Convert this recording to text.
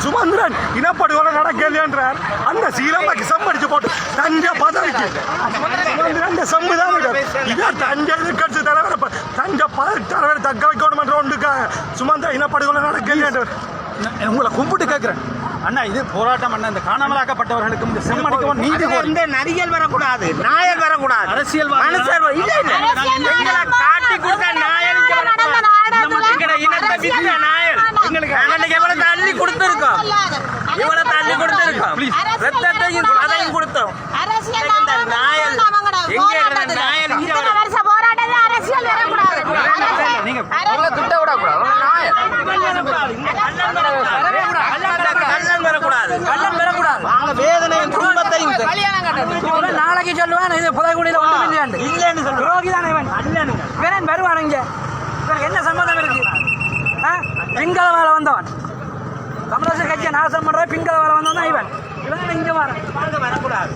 சுமந்திரன் இனப்படுகொலை நடக்கலையென்றார். அந்த சீலமாக்கி சம்படிச்சு போட்டு தஞ்சை பதவிக்கு சுமந்திரன் சம்புதான் இவர் தஞ்சை எதிர்கட்சி தலைவர் தஞ்சை தலைவர் தக்க வைக்கணும் என்ற ஒன்றுக்காக சுமந்திரன் இனப்படுகொலை நடக்கலையென்றார். உங்களை கும்பிட்டு கேட்கிறேன் அண்ணா, இது போராட்டம் அண்ணா. இந்த காணாமலாக்கப்பட்டவர்களுக்கும் இந்த செம்மடிக்கவும் நீதி இந்த நரிகள் வரக்கூடாது, நாயர் வரக்கூடாது, அரசியல் காட்டி கொடுத்த நாயர் எங்களுக்கு எவ்வளவு தள்ளி கொடுத்துருக்கோம், இவ்வளவு தள்ளி கொடுத்துருக்கோம், ரத்தத்தையும் அதையும் கொடுத்தோம். நாயர் எங்க நாயர் நீங்க திட்ட விடக்கூடாது, நாளைக்கு சொல்லுவான் இது புதைக்குடியில வருவான். இங்க என்ன சம்பந்தம் இருக்கு? பிங்கள வேலை வந்தவன் கமலேசர் கட்சியை நாசம் பண்ற பிங்கள வேலை வந்தவன் இவன் இவன் இங்க வரக்கூடாது.